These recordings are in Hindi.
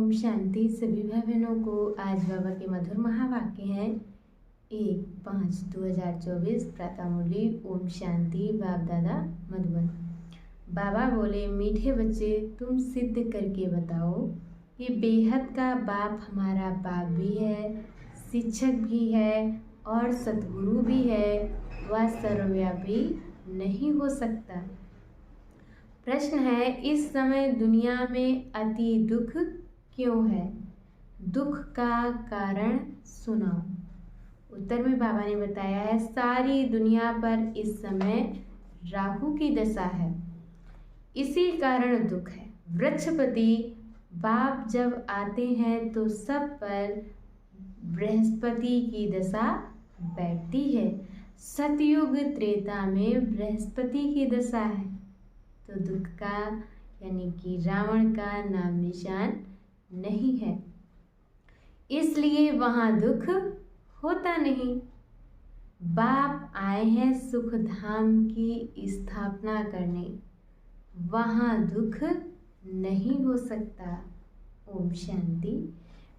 ओम शांति। सभी भाई बहनों को आज बाबा के मधुर महावाक्य हैं 1/5/2024 प्रातः मुरली। ओम शांति। बाप दादा मधुबन। बाबा बोले, मीठे बच्चे तुम सिद्ध करके बताओ कि बेहद का बाप हमारा बाप भी है, शिक्षक भी है और सतगुरु भी है। वह सर्वव्यापी नहीं हो सकता। प्रश्न है, इस समय दुनिया में अति दुख क्यों है? दुख का कारण सुनाओ। उत्तर में बाबा ने बताया है, सारी दुनिया पर इस समय राहु की दशा है, इसी कारण दुख है। वृक्षपति बाप जब आते हैं तो सब पर बृहस्पति की दशा बैठती है। सतयुग त्रेता में बृहस्पति की दशा है तो दुख का यानी कि रावण का नाम निशान नहीं है, इसलिए वहाँ दुख होता नहीं। बाप आए हैं सुख धाम की स्थापना करने, वहाँ दुख नहीं हो सकता। ओम शांति।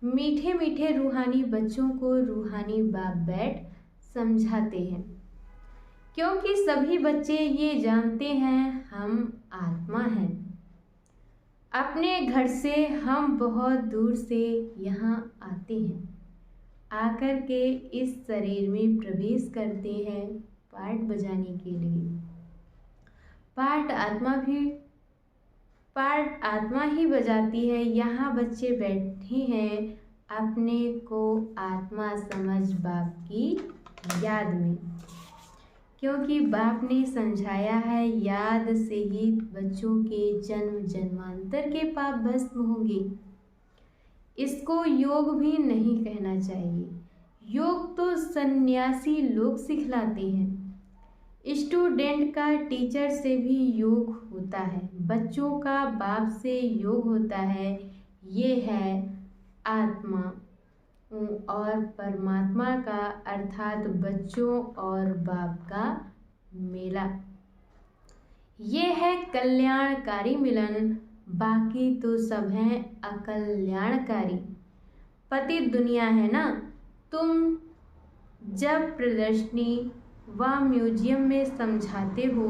मीठे मीठे रूहानी बच्चों को रूहानी बाप बैठ समझाते हैं, क्योंकि सभी बच्चे ये जानते हैं हम आत्मा हैं। अपने घर से हम बहुत दूर से यहाँ आते हैं, आकर के इस शरीर में प्रवेश करते हैं पाठ बजाने के लिए। पाठ आत्मा ही बजाती है। यहाँ बच्चे बैठे हैं अपने को आत्मा समझ बाप की याद में, क्योंकि बाप ने समझाया है याद से ही बच्चों के जन्म जन्मांतर के पाप भस्म होंगे। इसको योग भी नहीं कहना चाहिए, योग तो सन्यासी लोग सिखलाते हैं। स्टूडेंट का टीचर से भी योग होता है, बच्चों का बाप से योग होता है। ये है आत्मा और परमात्मा का अर्थात बच्चों और बाप का मेला। ये है कल्याणकारी मिलन, बाकी तो सब हैं अकल्याणकारी। पतित दुनिया है ना। तुम जब प्रदर्शनी व म्यूजियम में समझाते हो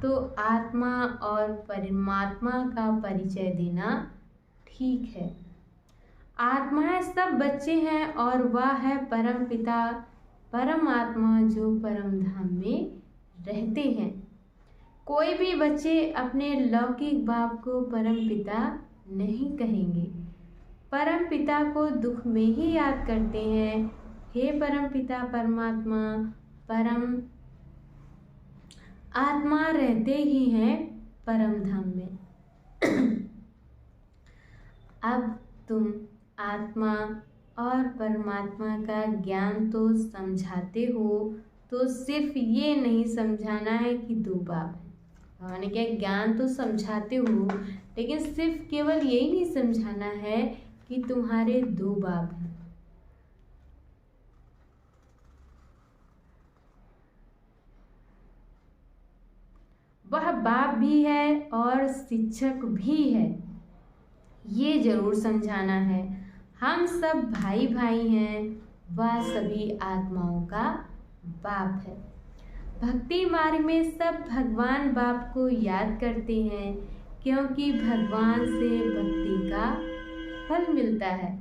तो आत्मा और परमात्मा का परिचय देना ठीक है। आत्माएं सब बच्चे हैं और वह है परम पिता परमात्मा जो परम धाम में रहते हैं। कोई भी बच्चे अपने लौकिक बाप को परम पिता नहीं कहेंगे, परम पिता को दुख में ही याद करते हैं। हे परम पिता परमात्मा, परम आत्मा रहते ही हैं परम धाम में। अब तुम आत्मा और परमात्मा का ज्ञान तो समझाते हो, तो सिर्फ ये नहीं समझाना है कि दो बाप हैं। मैंने क्या, ज्ञान तो समझाते हो, लेकिन सिर्फ केवल यही नहीं समझाना है कि तुम्हारे दो बाप हैं। वह बाप भी है और शिक्षक भी है, ये जरूर समझाना है। हम सब भाई भाई हैं, वह सभी आत्माओं का बाप है। भक्ति मार्ग में सब भगवान बाप को याद करते हैं, क्योंकि भगवान से भक्ति का फल मिलता है।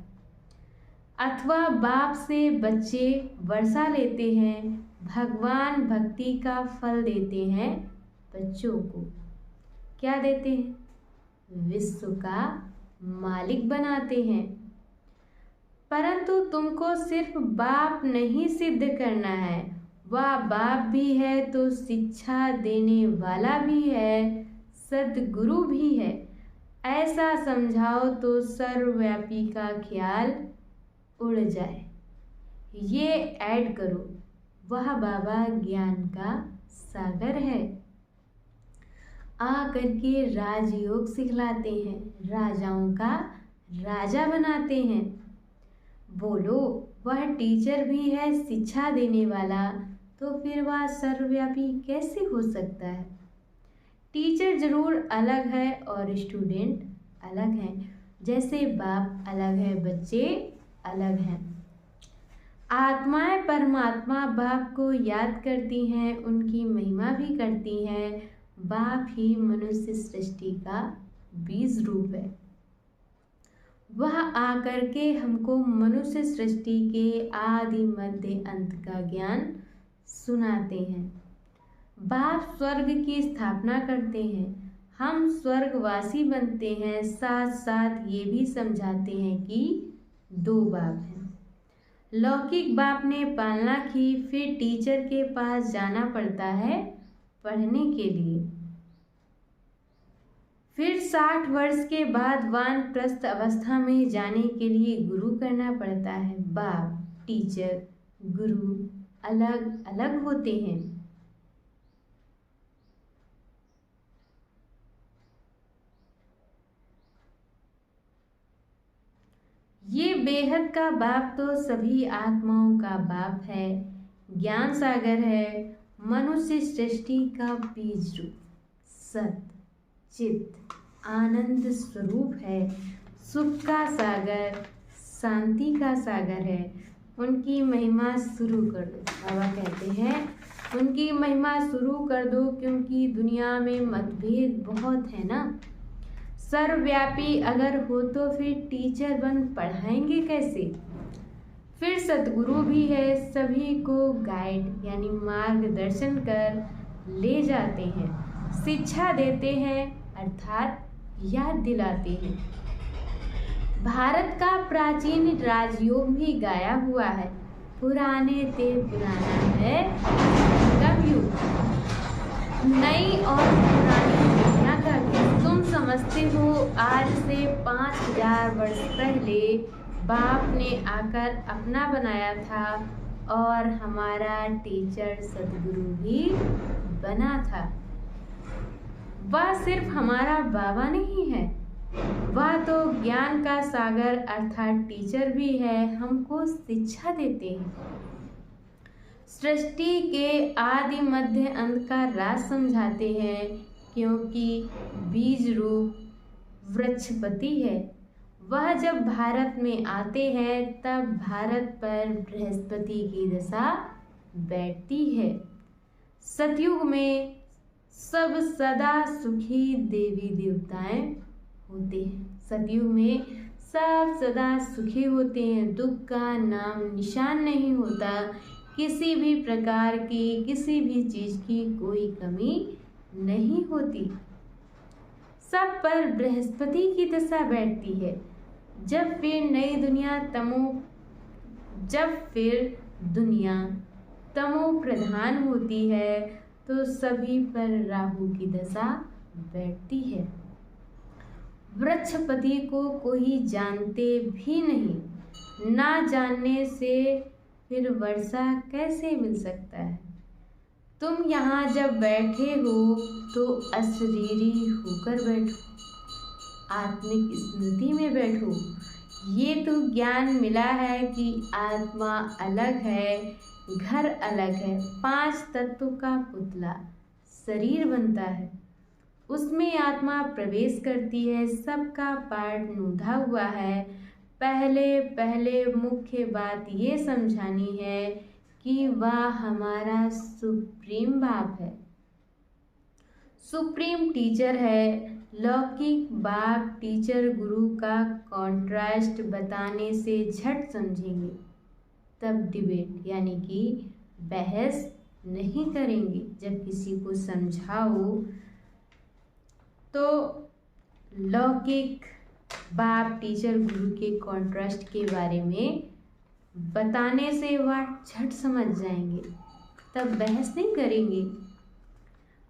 अथवा बाप से बच्चे वर्षा लेते हैं, भगवान भक्ति का फल देते हैं बच्चों को। क्या देते हैं? विश्व का मालिक बनाते हैं। परंतु तुमको सिर्फ बाप नहीं सिद्ध करना है, वह बाप भी है तो शिक्षा देने वाला भी है, सद्गुरु भी है। ऐसा समझाओ तो सर्वव्यापी का ख्याल उड़ जाए। ये ऐड करो, वह बाबा ज्ञान का सागर है। आ करके राजयोग सिखलाते हैं, राजाओं का राजा बनाते हैं। बोलो, वह टीचर भी है शिक्षा देने वाला, तो फिर वह सर्वव्यापी कैसे हो सकता है? टीचर जरूर अलग है और स्टूडेंट अलग हैं, जैसे बाप अलग है, बच्चे अलग हैं। आत्माएं परमात्मा बाप को याद करती हैं, उनकी महिमा भी करती हैं। बाप ही मनुष्य सृष्टि का बीज रूप है। वह आकर के हमको मनुष्य सृष्टि के आदि मध्य अंत का ज्ञान सुनाते हैं। बाप स्वर्ग की स्थापना करते हैं, हम स्वर्गवासी बनते हैं। साथ साथ ये भी समझाते हैं कि 2 बाप हैं। लौकिक बाप ने पालना की, फिर टीचर के पास जाना पड़ता है पढ़ने के लिए। फिर 60 वर्ष के बाद वानप्रस्थ अवस्था में जाने के लिए गुरु करना पड़ता है। बाप, टीचर, गुरु अलग अलग होते हैं। ये बेहद का बाप तो सभी आत्माओं का बाप है, ज्ञान सागर है, मनुष्य सृष्टि का बीज रूप, सत चित आनंद स्वरूप है, सुख का सागर, शांति का सागर है। उनकी महिमा शुरू कर दो। बाबा कहते हैं उनकी महिमा शुरू कर दो, क्योंकि दुनिया में मतभेद बहुत है ना। सर्वव्यापी अगर हो तो फिर टीचर बन पढ़ाएंगे कैसे। फिर सतगुरु भी है, सभी को गाइड यानी मार्गदर्शन कर ले जाते हैं, शिक्षा देते हैं अर्थात याद दिलाते हैं। भारत का प्राचीन राजयोग भी गाया हुआ है, पुराने ते पुराना है संगम युग, नई और पुरानी दुनिया का क्या तुम समझते हो। आज से 5000 वर्ष पहले बाप ने आकर अपना बनाया था और हमारा टीचर सतगुरु भी बना था। वह सिर्फ हमारा बाबा नहीं है, वह तो ज्ञान का सागर अर्थात टीचर भी है, हमको शिक्षा देते हैं। सृष्टि के आदि मध्य अंत का राज समझाते हैं, क्योंकि बीज रूप वृक्षपति है। वह जब भारत में आते हैं तब भारत पर बृहस्पति की दशा बैठती है। सतयुग में सब सदा सुखी देवी देवताएं होते हैं। सतयुग में सब सदा सुखी होते हैं, दुख का नाम निशान नहीं होता, किसी भी प्रकार की किसी भी चीज की कोई कमी नहीं होती। सब पर बृहस्पति की दशा बैठती है। जब फिर दुनिया तमो प्रधान होती है तो सभी पर राहु की दशा बैठती है। वृक्षपति को कोई जानते भी नहीं, ना जानने से फिर वर्षा कैसे मिल सकता है। तुम यहाँ जब बैठे हो तो अशरीरी होकर बैठो, आत्मिक स्मृति में बैठो। ये तो ज्ञान मिला है कि आत्मा अलग है, घर अलग है। 5 तत्व का पुतला शरीर बनता है, उसमें आत्मा प्रवेश करती है, सबका पार्ट नूंधा हुआ है। पहले मुख्य बात ये समझानी है कि वह हमारा सुप्रीम बाप है, सुप्रीम टीचर है। लौकिक बाप टीचर गुरु का कॉन्ट्रास्ट बताने से झट समझेंगे, तब डिबेट यानी कि बहस नहीं करेंगे। जब किसी को समझाओ तो लौकिक बाप टीचर गुरु के कॉन्ट्रास्ट के बारे में बताने से वह झट समझ जाएंगे, तब बहस नहीं करेंगे।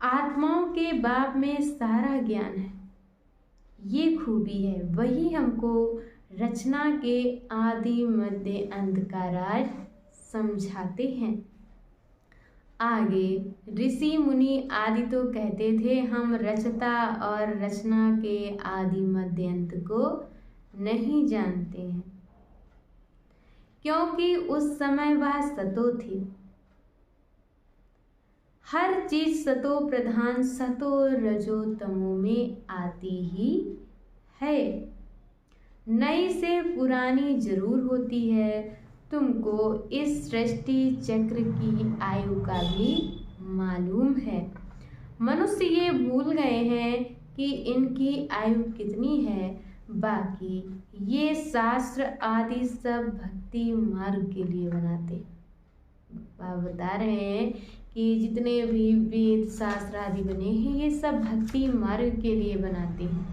आत्माओं के बाप में सारा ज्ञान है, ये खूबी है। वही हमको रचना के आदि मध्य अंत का राज समझाते हैं। आगे ऋषि मुनि आदि तो कहते थे हम रचता और रचना के आदि मध्य अंत को नहीं जानते हैं, क्योंकि उस समय वह सतो थी। हर चीज सतो प्रधान सतो रजो तमो में आती ही है। नई से पुरानी जरूर होती है। तुमको इस सृष्टि चक्र की आयु का भी मालूम है। मनुष्य ये भूल गए हैं कि इनकी आयु कितनी है। बाकी ये शास्त्र आदि सब भक्ति मार्ग के लिए बनाते। बाबा बता रहे हैं कि जितने भी वेद शास्त्र आदि बने हैं ये सब भक्ति मार्ग के लिए बनाते हैं।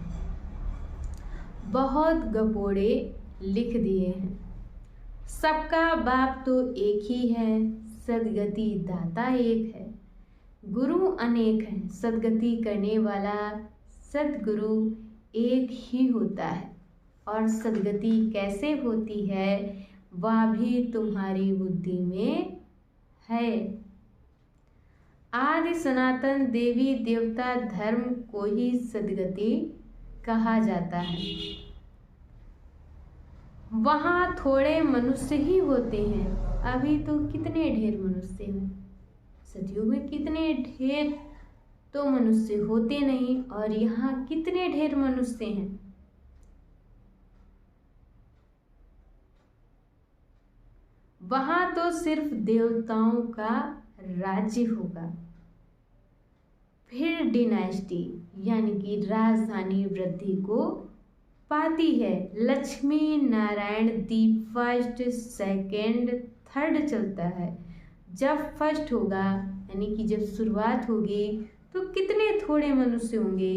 बहुत गपोड़े लिख दिए हैं। सबका बाप तो एक ही है, सदगति दाता एक है। गुरु अनेक हैं, सदगति करने वाला सदगुरु एक ही होता है। और सदगति कैसे होती है वह भी तुम्हारी बुद्धि में है। आदि सनातन देवी देवता धर्म को ही सदगति कहा जाता है। वहाँ थोड़े मनुष्य ही होते हैं। अभी तो कितने ढेर मनुष्य हैं। सतयुग में कितने ढेर तो मनुष्य होते नहीं और यहाँ कितने ढेर मनुष्य हैं। वहाँ तो सिर्फ देवताओं का राज्य होगा। फिर डिनाइस्टी यानी कि राजधानी वृद्धि को पाती है। Lakshmi Narayan the first second third चलता है। जब फर्स्ट होगा यानी कि जब शुरुआत होगी तो कितने थोड़े मनुष्य होंगे।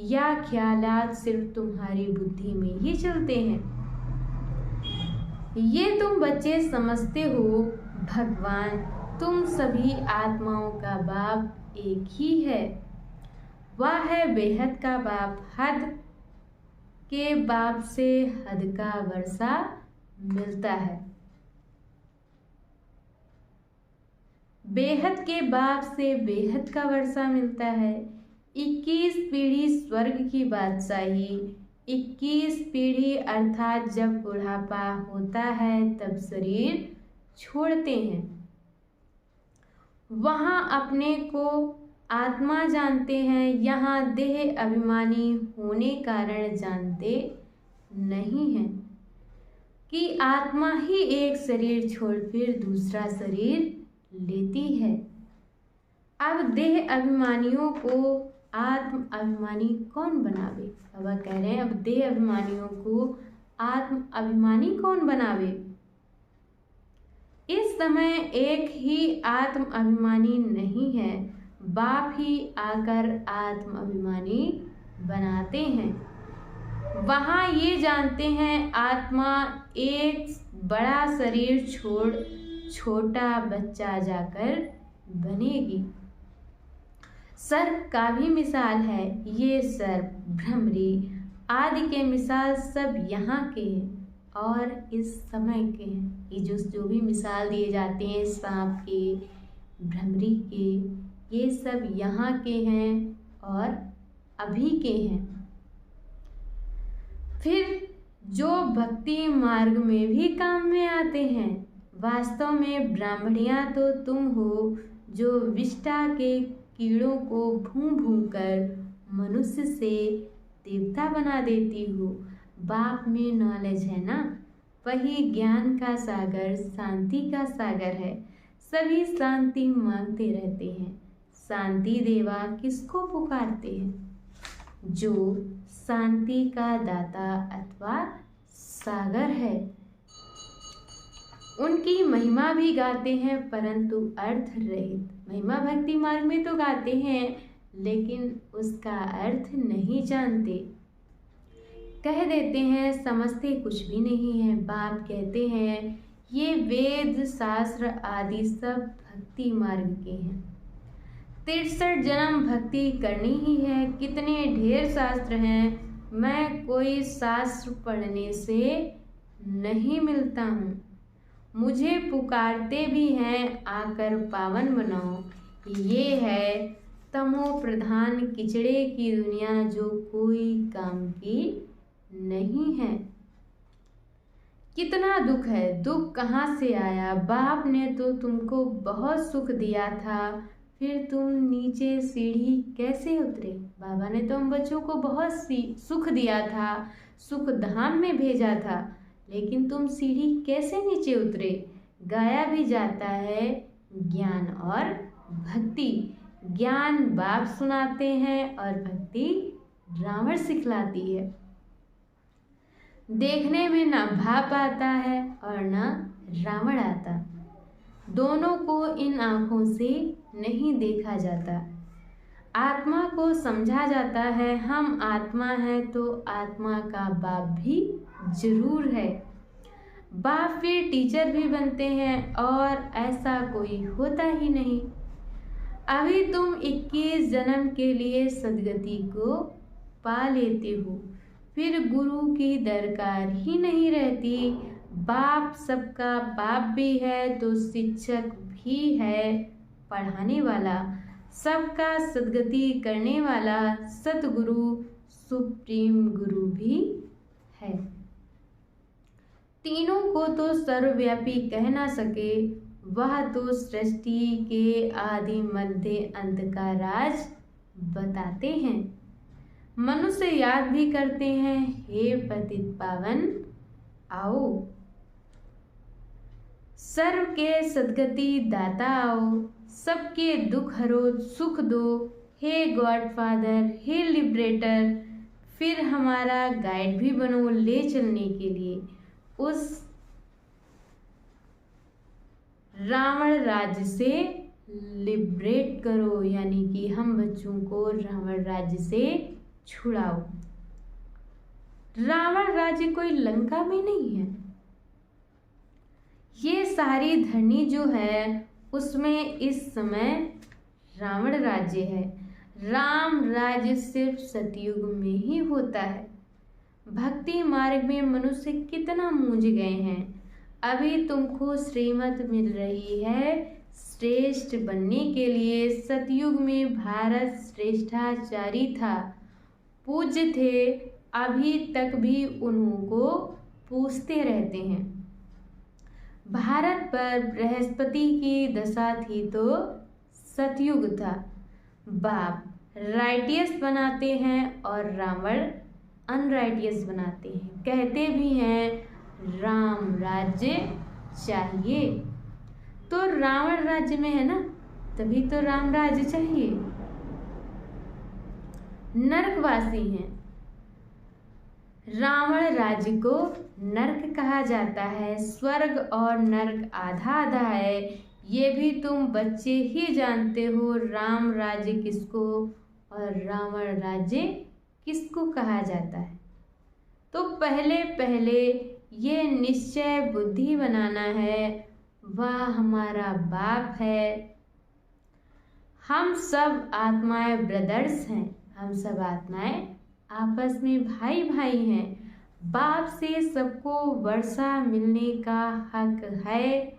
या ख्यालात सिर्फ तुम्हारी बुद्धि में ही चलते हैं। ये तुम बच्चे समझते हो भगवान तुम सभी आत्माओं का बाप एक ही है। वह है बेहद का बाप। हद के बाप से हद का वर्षा मिलता है। बेहद के बाप से बेहद का वर्षा मिलता है। 21 पीढ़ी स्वर्ग की बादशाही। 21 पीढ़ी अर्थात जब बुढ़ापा होता है तब शरीर छोड़ते हैं। वहाँ अपने को आत्मा जानते हैं। यहाँ देह अभिमानी होने कारण जानते नहीं हैं कि आत्मा ही एक शरीर छोड़ फिर दूसरा शरीर लेती है। अब देह अभिमानियों को आत्म अभिमानी कौन बनावे। बाबा कह रहे हैं अब देह अभिमानियों को आत्म अभिमानी कौन बनावे। इस समय एक ही आत्म अभिमानी नहीं है। बाप ही आकर आत्म अभिमानी बनाते हैं। वहाँ ये जानते हैं आत्मा एक बड़ा शरीर छोड़ छोटा बच्चा जाकर बनेगी। सर्प का भी मिसाल है। ये सर्प भ्रमरी आदि के मिसाल सब यहाँ के हैं और इस समय के हैं। ये जो भी मिसाल दिए जाते हैं सांप के भ्रमरी के ये सब यहाँ के हैं और अभी के हैं। फिर जो भक्ति मार्ग में भी काम में आते हैं। वास्तव में ब्राह्मणियाँ तो तुम हो जो विष्टा के कीड़ों को भूं भूं कर मनुष्य से देवता बना देती हो। बाप में नॉलेज है ना, वही ज्ञान का सागर शांति का सागर है। सभी शांति मांगते रहते हैं। शांति देवा किसको पुकारते हैं? जो शांति का दाता अथवा सागर है। उनकी महिमा भी गाते हैं परंतु अर्थ रहित। महिमा भक्ति मार्ग में तो गाते हैं लेकिन उसका अर्थ नहीं जानते। कह देते हैं समझते कुछ भी नहीं है। बाप कहते हैं ये वेद शास्त्र आदि सब भक्ति मार्ग के हैं। 63 जन्म भक्ति करनी ही है। कितने ढेर शास्त्र हैं। मैं कोई शास्त्र पढ़ने से नहीं मिलता हूँ। मुझे पुकारते भी हैं आकर पावन बनाओ। ये है तमो प्रधान किचड़े की दुनिया जो कोई काम की नहीं है। कितना दुख है। दुख कहाँ से आया? बाप ने तो तुमको बहुत सुख दिया था। फिर तुम नीचे सीढ़ी कैसे उतरे? बाबा ने तो हम बच्चों को बहुत सी सुख दिया था, सुख धाम में भेजा था, लेकिन तुम सीढ़ी कैसे नीचे उतरे? गाया भी जाता है ज्ञान और भक्ति। ज्ञान बाप सुनाते हैं और भक्ति रावण सिखलाती है। देखने में ना भाप आता है और ना रावण आता। दोनों को इन आँखों से नहीं देखा जाता। आत्मा को समझा जाता है, हम आत्मा हैं तो आत्मा का बाप भी जरूर है। बाप फिर टीचर भी बनते हैं और ऐसा कोई होता ही नहीं। अभी तुम 21 जन्म के लिए सदगति को पा लेते हो, फिर गुरु की दरकार ही नहीं रहती। बाप सबका बाप भी है तो शिक्षक भी है पढ़ाने वाला, सबका सदगति करने वाला सतगुरु सुप्रीम गुरु भी है। तीनों को तो सर्वव्यापी कह ना सके, वह तो सृष्टि के आदि मध्य अंत का राज बताते हैं। मनुष्य याद भी करते हैं, हे पतित पावन आओ, सर्व के सदगति दाता आओ, सबके दुख हरो सुख दो, हे गॉडफादर, हे लिबरेटर। फिर हमारा गाइड भी बनो ले चलने के लिए उस रावण राज्य से लिबरेट करो, यानी कि हम बच्चों को रावण राज्य से छुड़ाओ। रावण राज्य कोई लंका में नहीं है। ये सारी धरनी जो है उसमें इस समय रावण राज्य है। राम राज्य सिर्फ सतयुग में ही होता है। भक्ति मार्ग में मनुष्य कितना मूंझ गए हैं। अभी तुमको श्रीमत मिल रही है श्रेष्ठ बनने के लिए। सतयुग में भारत श्रेष्ठाचारी था, पूज्य थे, अभी तक भी उन्हों को पूछते रहते हैं। भारत पर बृहस्पति की दशा थी तो सतयुग था। बाप राइटियस बनाते हैं और रावण अनराइटियस बनाते हैं। कहते भी हैं राम राज्य चाहिए, तो रावण राज्य में है ना, तभी तो राम राज्य चाहिए। नरकवासी हैं। रावण राज्य को नरक कहा जाता है। स्वर्ग और नरक आधा आधा है, ये भी तुम बच्चे ही जानते हो। राम राज्य किसको और रावण राज्य किसको कहा जाता है। तो पहले पहले ये निश्चय बुद्धि बनाना है, वह हमारा बाप है। हम सब आत्माएं ब्रदर्स हैं, हम सब आत्माएं आपस में भाई भाई हैं। बाप से सबको वर्षा मिलने का हक है,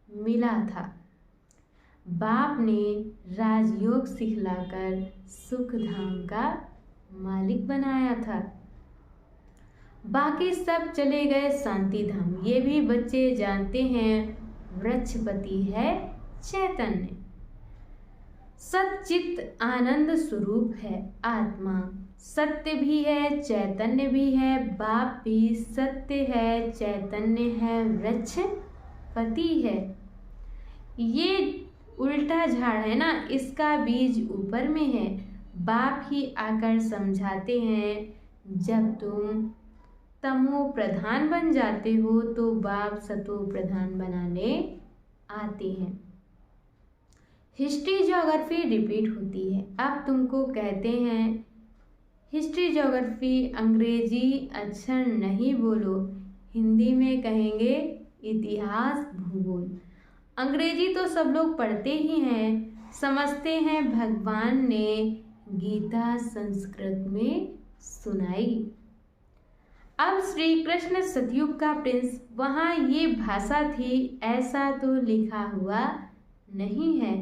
मिला था। बाप ने राजयोग सिखलाकर सुख धाम का मालिक बनाया था। बाकी सब चले गए शांति धाम। ये भी बच्चे जानते हैं, वृक्षपति है चैतन्य। सच्चित आनंद स्वरूप है आत्मा। सत्य भी है, चैतन्य भी है। बाप भी सत्य है, चैतन्य है, वृक्षपति है। ये उल्टा झाड़ है ना, इसका बीज ऊपर में है। बाप ही आकर समझाते हैं, जब तुम तमो प्रधान बन जाते हो तो बाप सतो प्रधान बनाने आते हैं। हिस्ट्री ज्योग्राफी रिपीट होती है। अब तुमको कहते हैं हिस्ट्री ज्योग्राफी अंग्रेजी अक्षर नहीं बोलो, हिंदी में कहेंगे इतिहास भूगोल। अंग्रेजी तो सब लोग पढ़ते ही हैं, समझते हैं। भगवान ने गीता संस्कृत में सुनाई। अब श्री कृष्ण सतयुग का प्रिंस, वहाँ ये भाषा थी ऐसा तो लिखा हुआ नहीं है।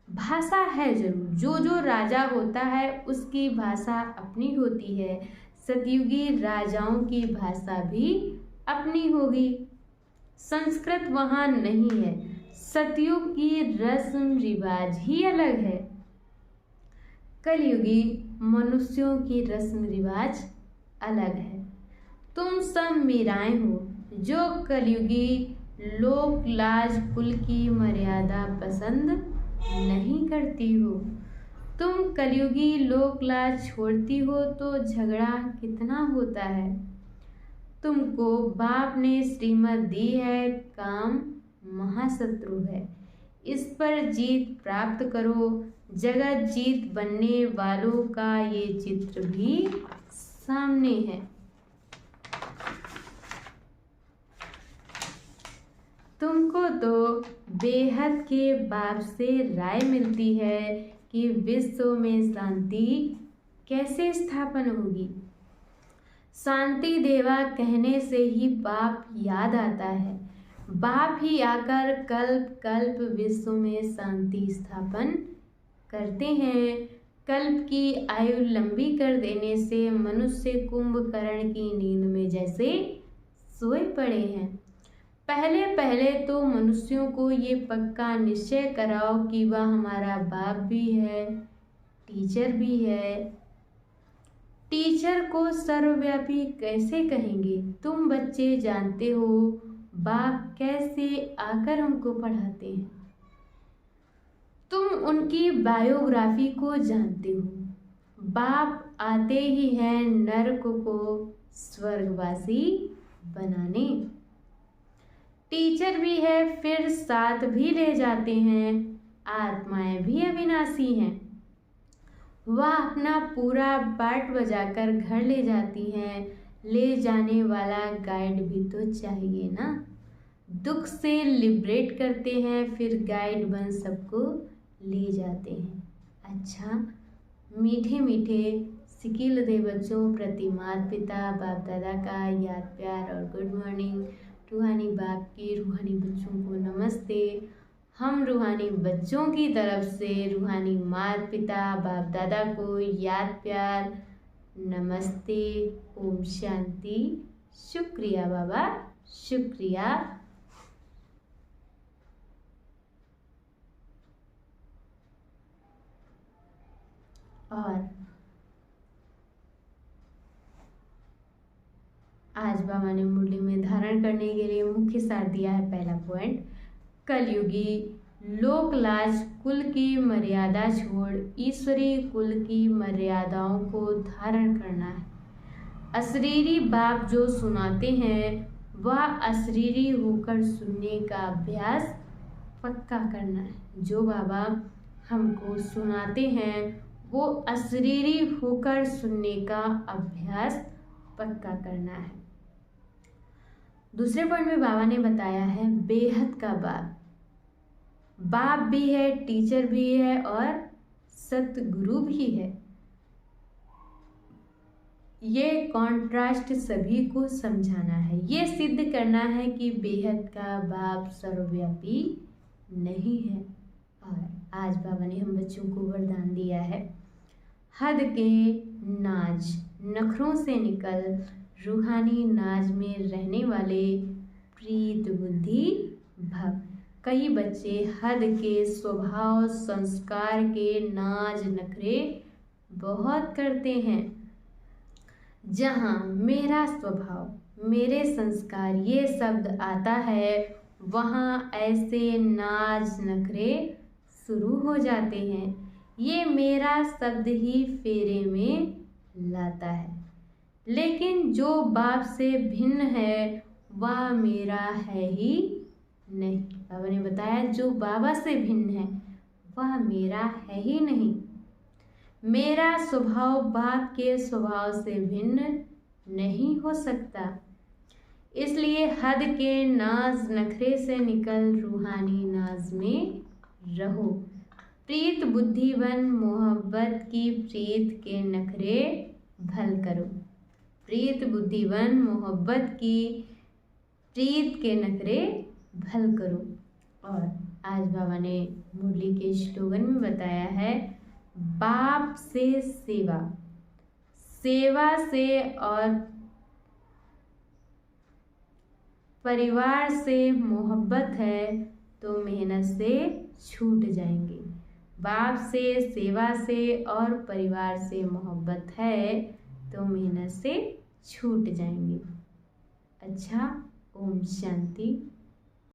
भाषा है जरूर, जो जो राजा होता है उसकी भाषा अपनी होती है। सतयुगी राजाओं की भाषा भी अपनी होगी। संस्कृत वहाँ नहीं है। सतयुग की रस्म रिवाज ही अलग है। कलयुगी मनुष्यों की रस्म रिवाज अलग है। तुम सब मीराएं हो जो कलयुगी लोक लाज कुल की मर्यादा पसंद नहीं करती हो। तुम कलयुगी लोक लाज छोड़ती हो तो झगड़ा कितना होता है। तुमको बाप ने श्रीमत दी है, काम महाशत्रु है, इस पर जीत प्राप्त करो। जगत जीत बनने वालों का ये चित्र भी सामने है। तुमको तो बेहद के बाप से राय मिलती है कि विश्व में शांति कैसे स्थापन होगी। शांति देवा कहने से ही बाप याद आता है। बाप ही आकर कल्प कल्प विश्व में शांति स्थापन करते हैं। कल्प की आयु लंबी कर देने से मनुष्य कुंभकर्ण की नींद में जैसे सोए पड़े हैं। पहले पहले तो मनुष्यों को ये पक्का निश्चय कराओ कि वह हमारा बाप भी है, टीचर भी है। टीचर को सर्वव्यापी कैसे कहेंगे? तुम बच्चे जानते हो बाप कैसे आकर हमको पढ़ाते हैं। तुम उनकी बायोग्राफी को जानते हो। बाप आते ही हैं नरक को स्वर्गवासी बनाने। टीचर भी है, फिर साथ भी ले जाते हैं। आत्माएं भी अविनाशी हैं। वह अपना पूरा बाट बजाकर घर ले जाती हैं। ले जाने वाला गाइड भी तो चाहिए ना। दुख से लिबरेट करते हैं, फिर गाइड बन सबको ले जाते हैं। अच्छा, मीठे मीठे सिकिल दे बच्चों प्रति माता पिता बाप दादा का याद प्यार और गुड मॉर्निंग। रूहानी बाप के रूहानी बच्चों को नमस्ते। हम रूहानी बच्चों की तरफ से रूहानी माता पिता बाप दादा को याद प्यार नमस्ते। ओम शांति। शुक्रिया बाबा, शुक्रिया। और आज बाबा ने मुरली में धारण करने के लिए मुख्य सार दिया है। पहला पॉइंट, कलयुगी लोक लाज कुल की मर्यादा छोड़ ईश्वरीय कुल की मर्यादाओं को धारण करना है। अशरीरी बाप जो सुनाते हैं वह अशरीरी होकर सुनने का अभ्यास पक्का करना है। जो बाबा हमको सुनाते हैं वो अशरीरी होकर सुनने का अभ्यास पक्का करना है। दूसरे पॉइंट में बाबा ने बताया है बेहद का बाप भी है, टीचर भी है और सतगुरु भी है। ये कॉन्ट्रास्ट सभी को समझाना है। ये सिद्ध करना है कि बेहद का बाप सर्वव्यापी नहीं है। और आज बाबा ने हम बच्चों को वरदान दिया है, हद के नाज नखरों से निकल रूहानी नाज में रहने वाले प्रीत बुद्धि भव। कई बच्चे हद के स्वभाव संस्कार के नाज नखरे बहुत करते हैं। जहाँ मेरा स्वभाव मेरे संस्कार ये शब्द आता है वहाँ ऐसे नाज नखरे शुरू हो जाते हैं। ये मेरा शब्द ही फेरे में लाता है। लेकिन जो बाप से भिन्न है वह मेरा है ही नहीं। बाबा ने बताया जो बाबा से भिन्न है वह मेरा है ही नहीं। मेरा स्वभाव बाप के स्वभाव से भिन्न नहीं हो सकता। इसलिए हद के नाज नखरे से निकल रूहानी नाज में रहो। प्रीत बुद्धिवन मोहब्बत की प्रीत के नखरे भल करो। प्रीत बुद्धिवन मोहब्बत की प्रीत के नखरे भल करो। और आज बाबा ने मुरली के स्लोगन में बताया है बाप से सेवा, सेवा से और परिवार से मोहब्बत है तो मेहनत से छूट जाएंगे। बाप से, सेवा से और परिवार से मोहब्बत है तो मेहनत से छूट जाएंगे। अच्छा, ओम शांति।